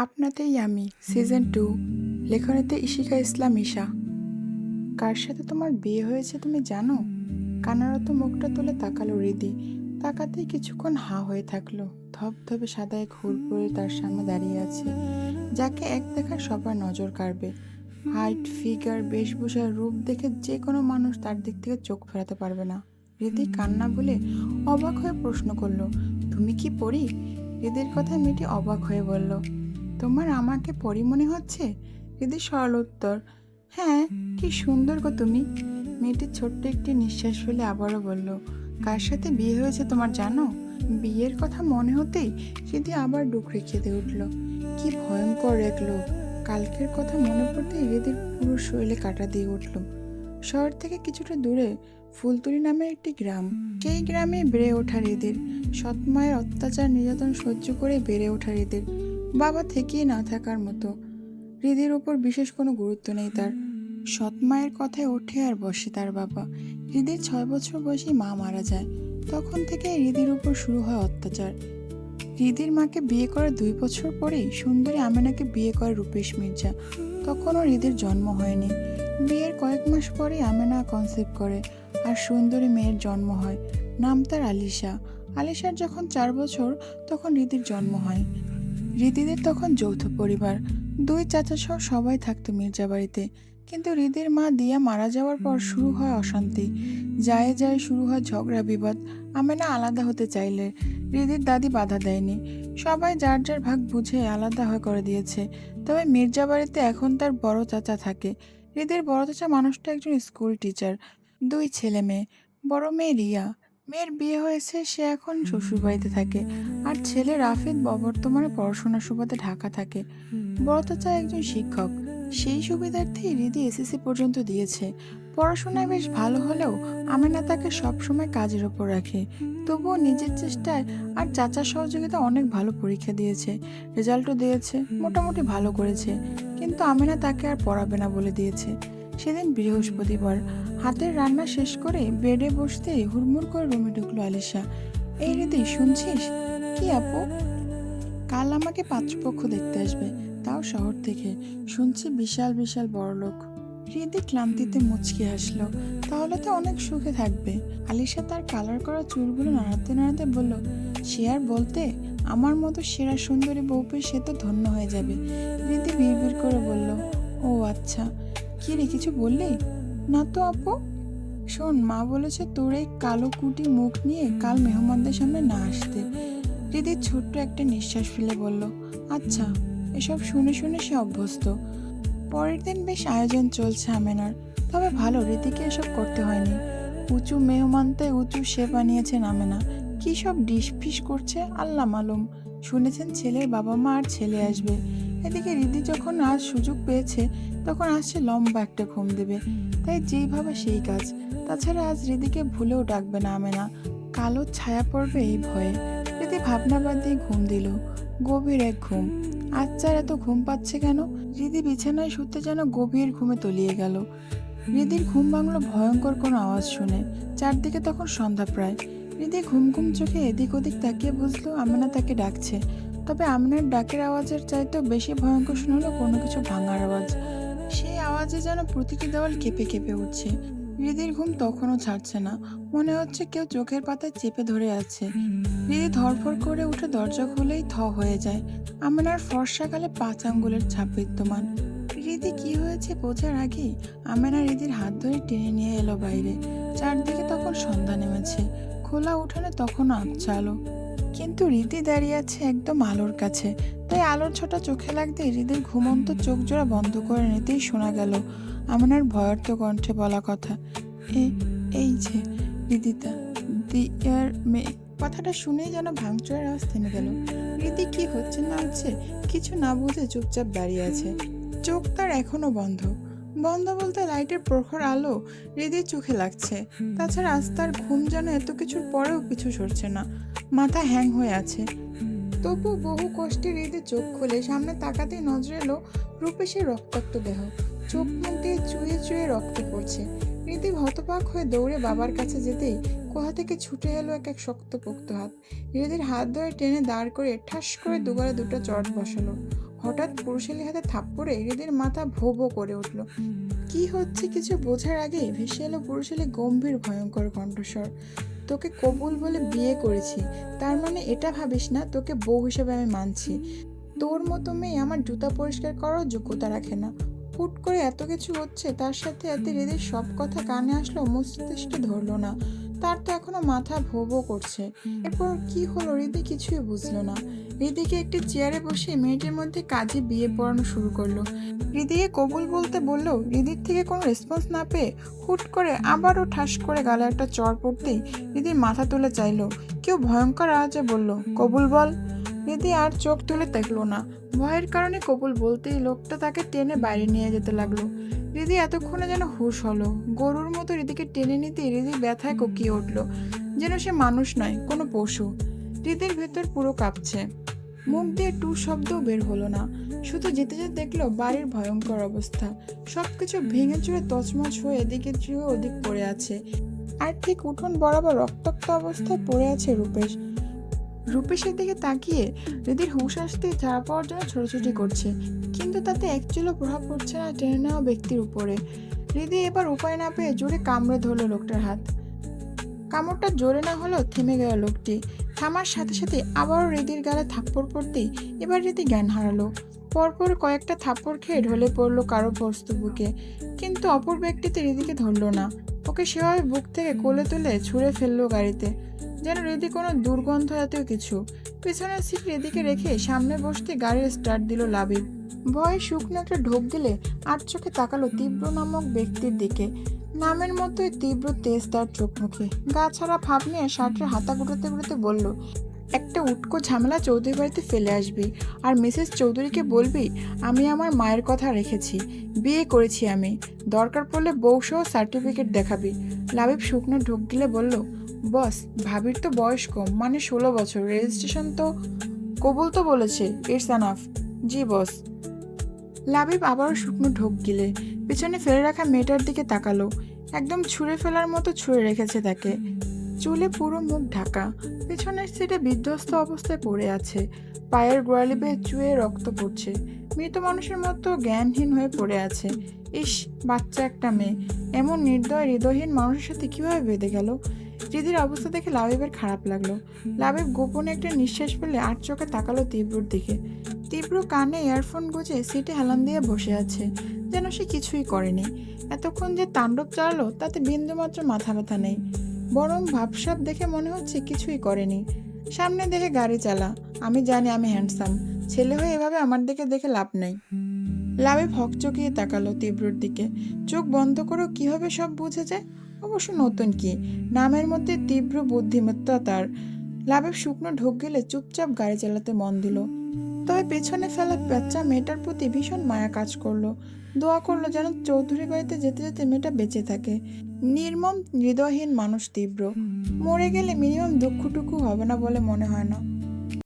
আপনাতেই আমি সিজন 2 লেখনীতে ইশিকা ইসলাম ঈশা। কার সাথে তোমার বিয়ে হয়েছে তুমি জানো? কান্নারত মুখটা তুলে তাকালো হৃদি। তাকাতেই কিছুক্ষণ হা হয়ে থাকলো। ধবধবে সাদা এক হুড়পড়ি তার সামনে দাঁড়িয়ে আছে, যাকে এক দেখায় সবার নজর কাড়বে। হাইট, ফিগার, বেশভূষার রূপ দেখে যে কোনো মানুষ তার দিক থেকে চোখ ফেরাতে পারবে না। হৃদি কান্না বলে অবাক হয়ে প্রশ্ন করলো, তুমি কি পড়ি? হৃদির কথায় মেয়েটি অবাক হয়ে বলল, তোমার আমাকে পরি মনে হচ্ছে? হৃদি সরল উত্তর, হ্যাঁ। কি সুন্দর গো তুমি। মেয়েটি ছোট্ট একটি নিঃশ্বাস ফেলে আবারও বলল, কার সাথে বিয়ে হয়েছে তোমার জানো? বিয়ের কথা মনে হতেই হৃদি আবার ডুকরে কেঁদে উঠল। কি ভয়ঙ্কর এক লোক। কালকের কথা মনে পড়তেই হৃদির পুরো শরীরে কাঁটা দিয়ে উঠল। শহর থেকে কিছুটা দূরে ফুলতুলি নামের একটি গ্রাম। সেই গ্রামে বেড়ে ওঠা হৃদির। সৎমায়ের অত্যাচার নির্যাতন সহ্য করে বেড়ে ওঠা হৃদির। বাবা থেকেই না থাকার মতো। হৃদির উপর বিশেষ কোনো গুরুত্ব নেই তার। সৎ মায়ের কথায় ওঠে আর বসে তার বাবা। হৃদির 6 বছর বয়সী মা মারা যায়। তখন থেকে হৃদির উপর শুরু হয় অত্যাচার। হৃদির মাকে বিয়ে করার 2 বছর পরেই সুন্দরী আমেনাকে বিয়ে করে রূপেশ মির্জা। তখনও হৃদির জন্ম হয়নি। বিয়ের কয়েক মাস পরেই আমেনা কনসিভ করে আর সুন্দরী মেয়ের জন্ম হয়। নাম তার আলিশা। আলিশার যখন 4 বছর তখন হৃদির জন্ম হয়। হৃদিদের তখন যৌথ পরিবার। 2 চাচা সহ সবাই থাকতো মির্জা বাড়িতে। কিন্তু হৃদির মা দিয়া মারা যাওয়ার পর শুরু হয় অশান্তি। যায় যায় শুরু হয় ঝগড়া বিবাদ। আমেনা আলাদা হতে চাইলে হৃদির দাদি বাধা দেয়নি। সবাই যার যার ভাগ বুঝে আলাদা হয়ে করে দিয়েছে। তবে মির্জা বাড়িতে এখন তার বড় চাচা থাকে। হৃদির বড় চাচা মানুষটা একজন স্কুল টিচার। 2 ছেলে মেয়ে। বড় মেয়ে রিয়া। মেয়ের বিয়ে হয়েছে, সে এখন শ্বশুরবাড়িতে থাকে। আর ছেলে রাফিদ বর্তমানে পড়াশোনার সুবাদে ঢাকা থাকে। বড় চাচা একজন শিক্ষক। সেই সুবিধার্থেই হৃদি এসএসসি পর্যন্ত দিয়েছে। পড়াশোনায় বেশ ভালো হলেও আমেনা তাকে সবসময় কাজের ওপর রাখে। তবুও নিজের চেষ্টায় আর চাচার সহযোগিতা অনেক ভালো পরীক্ষা দিয়েছে। রেজাল্টও দিয়েছে, মোটামুটি ভালো করেছে। কিন্তু আমেনা তাকে আর পড়াবে না বলে দিয়েছে। সেদিন বৃহস্পতিবার। হাতের রান্না শেষ করে বেডে বসতেই হুড়মুড় করে রুমে ঢুকলো আলিশা। এই হৃদি, শুনছিস? কি আপু? কাল আমাকে পাত্রপক্ষ দেখতে আসবে, তাও শহর থেকে। শুনছি বিশাল বিশাল বড়লোক। হৃদি ক্লান্তিতে মুচকি হাসলো। তাহলে তো অনেক সুখে থাকবে। আলিশা তার কালার করা চুলগুলো নাড়াতে নাড়াতে বলল, সে আর বলতে, আমার মতো সেরা সুন্দরী বউ পেয়ে সে তো ধন্য হয়ে যাবে। হৃদি বিড়বিড় করে বলল, ও আচ্ছা। কি রে, কিছু বললি? না তো আপু। শোন, মা বলেছে তোর এই কালো কুটি মুখ নিয়ে কাল মেহমানদের সামনে না আসতে। হৃদি ছোট্ট একটা নিঃশ্বাস ফেলে বলল, আচ্ছা। এসব শুনে শুনে সে অভ্যস্ত। পরের দিন বেশ আয়োজন চলছে আমেনার। তবে ভালো, হৃদিকে এসব করতে হয়নি। উঁচু মেহমানতে উঁচু শেফ বানিয়েছেন আমেনা। কী সব ডিশ ফিশ করছে আল্লাহ মালুম। শুনেছেন ছেলের বাবা মা আর ছেলে আসবে। এদিকে হৃদি যখন আজ সুযোগ পেয়েছে তখন আসছে লম্বা একটা ঘুম দেবে। তাই যেই ভাবে সেই কাজ। তাছাড়া আজ হৃদিকে ভুলেও ডাকবে না আমেনা। কালো ছায়া পড়বে এই ভয়ে। হৃদি ভাবনা বাদ দিয়ে ঘুম দিল। গভীর এক ঘুম। আজ যার এত ঘুম পাচ্ছে কেন? হৃদি বিছানায় শুতে যেন গভীর ঘুমে তলিয়ে গেল। হৃদির ঘুম ভাঙলো ভয়ঙ্কর কোনো আওয়াজ শুনে। চারদিকে তখন সন্ধ্যা প্রায়। হৃদি ঘুম ঘুম চোখে এদিক ওদিক তাকিয়ে বুঝলো আমেনা তাকে ডাকছে। তবে আমেনার ডাকের আওয়াজের চাইতেও বেশি ভয়ঙ্কর শোনালো কোনো কিছু ভাঙার আওয়াজ। সেই আওয়াজে যেন প্রতিটি দেওয়াল কেঁপে কেঁপে উঠছে। হৃদির ঘুম তখনও ছাড়ছে না। মনে হচ্ছে কেউ চোখের পাতায় চেপে ধরে আছে। হৃদি ধরফর করে উঠে দরজা খুলেই হয়ে যায়। আমেনার ফর্সা গালে 5 আঙ্গুলের ছাপ বিদ্যমান। হৃদি কি হয়েছে বোঝার আগেই আমেনা হৃদির হাত ধরে টেনে নিয়ে এলো বাইরে। চারদিকে তখন সন্ধ্যা নেমেছে। খোলা উঠানে তখনও আবছা আলো। কিন্তু হৃদি দাঁড়িয়ে আছে একদম আলোর কাছে। তাই আলোর ছোটা চোখে লাগতে হৃদির ঘুমন্ত চোখ জোড়া বন্ধ করে নিতেই শোনা গেল আমেনার ভয়ার্ত কণ্ঠে বলা কথা, এই যে হৃদিতা, দিয়ার মেয়ে। কথাটা শুনেই যেন ভাঙচুরের আওয়াজ থেমে গেল। হৃদি কি হচ্ছে না হচ্ছে কিছু না বুঝে চুপচাপ দাঁড়িয়ে আছে। চোখ তার এখনো বন্ধ। বন্ধ বলতে লাইটের প্রখর আলো হৃদির চোখে লাগছে। তাছাড়া আজ তার ঘুম যেন এত কিছুর পরেও পিছু সরছে না। মাথা হ্যাং হয়ে আছে। তবু বহু কষ্টে হৃদি চোখ খুলে সামনে তাকাতেই নজরে এলো রূপেশের রক্তাক্ত দেহ। চোখ মুখ দিয়ে চুয়ে চুয়ে রক্ত পড়ছে। হৃদি হতবাক হয়ে দৌড়ে বাবার কাছে যেতেই কোথা থেকে ছুটে এলো এক এক শক্তপোক্ত হাত। হৃদির হাত ধরে টেনে দাঁড় করে ঠাস করে দুগালে দুটো চড় বসালো। হঠাৎ পুরুষালী হাতে থাপ্পড়ে হৃদির মাথা ভো ভো করে উঠল। কি হচ্ছে কিছু বোঝার আগেই ভেসে এলো পুরুষালী গম্ভীর ভয়ঙ্কর কণ্ঠস্বর। তোকে কবুল বলে বিয়ে করেছি, তার মানে এটা ভাবিস না তোকে বউ হিসেবে আমি মানছি। তোর মতো মেয়ে আমার জুতা পরিষ্কার করার যোগ্যতা রাখে না। হুট করে এত কিছু হচ্ছে, তার সাথে এতে হৃদির সব কথা কানে আসলো, মস্তিষ্কে ধরলো না। তার তো এখনো মাথা ভো ভো করছে। এরপর কি হলো হৃদি কিছুই বুঝলো না। হৃদিকে একটি চেয়ারে বসে মিনিটের মধ্যে কাজে বিয়ে পড়ানো শুরু করলো। হৃদিকে কবুল বলতে বললেও হৃদির থেকে কোনো রেসপন্স না পেয়ে হুট করে আবারও ঠাস করে গালে একটা চড় পড়তেই হৃদির মাথা তুলে চাইলো। কেউ ভয়ঙ্কর আওয়াজে বলল, কবুল বল। হৃদি আর চোখ তুলে দেখলো না। ভয়ের কারণে কবুল বলতেই লোকটা তাকে টেনে বাইরে নিয়ে যেতে লাগলো। হৃদি এতক্ষণে যেন হুঁশ হলো। গরুর মতো হৃদিকে টেনে নিতে হৃদি ব্যথায় কোকিয়ে উঠলো, যেন সে মানুষ নয়, কোনো পশু। হৃদির ভেতর পুরো কাঁপছে, মুখ দিয়ে টু শব্দও বের হলো না। শুধু যেতে যেতে দেখলো বাড়ির ভয়ঙ্কর অবস্থা। সবকিছু ভেঙে চুরে তছমছ হয়ে এদিকে চুয়ে ওদিক পড়ে আছে। আর ঠিক উঠোন বরাবর রক্তাক্ত অবস্থায় পড়ে আছে রূপেশ। রূপেশের দিকে তাকিয়ে হৃদির হুঁশ আসতেই ছাড়া পাওয়ার জন্য ছোটাছুটি করছে, কিন্তু তাতে একচুলও প্রভাব পড়ছে না টেনে নেওয়া ব্যক্তির উপরে। হৃদি এবার উপায় না পেয়ে জোরে কামড়ে ধরলো লোকটার হাত। কামড়টা জোরে না হলেও থেমে গেল লোকটি। থামার সাথে সাথে আবারও হৃদির গালে থাপ্পড় পড়তেই এবার হৃদি জ্ঞান হারালো। পরপর কয়েকটা থাপ্পড় খেয়ে ঢলে পড়লো কারো বস্তু বুকে, কিন্তু অপর ব্যক্তিতে হৃদিকে ধরলো না। ওকে সেভাবে বুক থেকে কোলে তুলে ছুঁড়ে ফেললো গাড়িতে, যেন হৃদি কোনো দুর্গন্ধ জাতীয় কিছু। পিছনের সিট হৃদিকে রেখে সামনে বসতে গাড়ির স্টার্ট দিল লাবিব। ভয়ে শুকনো একটা ঢোক গেলে আর চোখে তাকালো তীব্র নামক ব্যক্তির দিকে। নামের মতোই তীব্র তেজ তার চোখ মুখে। গা ছাড়া ভাব নিয়ে শার্টের হাতা গুটাতে গুটাতে বলল, একটা উটকো ঝামেলা চৌধুরী বাড়িতে ফেলে আসবি, আর মিসেস চৌধুরীকে বলবি আমি আমার মায়ের কথা রেখেছি, বিয়ে করেছি আমি, দরকার পড়লে বউসহ সার্টিফিকেট দেখাবি। লাবিব শুকনো ঢোক গিলে বলল, বস, ভাবির তো বয়স কম, মানে 16 বছর, রেজিস্ট্রেশন তো। কবুল তো বলেছে, ইটস এনাফ। জি বস। লাবিব আবারও শুকনো ঢোক গিলে পিছনে ফেলে রাখা মেয়েটার দিকে তাকালো। একদম ছুঁড়ে ফেলার মতো ছুঁড়ে রেখেছে তাকে। চুলে পুরো মুখ ঢাকা, পেছনের সিটে বিধ্বস্ত অবস্থায় পড়ে আছে। পায়ের গোড়ালি বেয়ে চুয়ে রক্ত পড়ছে। মৃত মানুষের মতো জ্ঞানহীন হয়ে পড়ে আছে। ইস, বাচ্চা একটা মেয়ে এমন নির্দয় হৃদয়হীন মানুষের সাথে কিভাবে বেঁধে গেল। হৃদির অবস্থা দেখে লাবিবের খারাপ লাগলো। লাবিব গোপনে একটা নিঃশ্বাস ফেলে আর চোখে তাকালো তীব্রর দিকে। তীব্র কানে ইয়ারফোন গুঁজে সিটে হেলান দিয়ে বসে আছে, যেন সে কিছুই করেনি। এতক্ষণ যে তাণ্ডব চালালো তাতে বিন্দুমাত্র মাথা ব্যথা নেই, বরং ভাবসাব দেখে মনে হচ্ছে কিছুই করেনি। সামনে দেখে গাড়ি চালা, আমি জানি আমি হ্যান্ডসাম, ছেলে হয়ে এভাবে আমার দিকে দেখে লাভ নেই। লাবিব হকচকিয়ে তাকালো তীব্রর দিকে। চোখ বন্ধ করেও কিভাবে সব বুঝে যায়। অবশ্য নতুন কি, নামের মধ্যে তীব্র বুদ্ধিমত্তা তার। লাবিব শুকনো ঢোক গেলে চুপচাপ গাড়ি চালাতে মন দিল। তবে পেছনে ফেলা বাচ্চা মেয়েটার প্রতি ভীষণ মায়া কাজ করলো। দোয়া করলো যেন চৌধুরী বাড়িতে যেতে যেতে মেয়েটা বেঁচে থাকে। নির্মম হৃদয়হীন মানুষ তীব্র, মরে গেলে মিনিমাম দুঃখটুকু হবে না বলে মনে হয় না।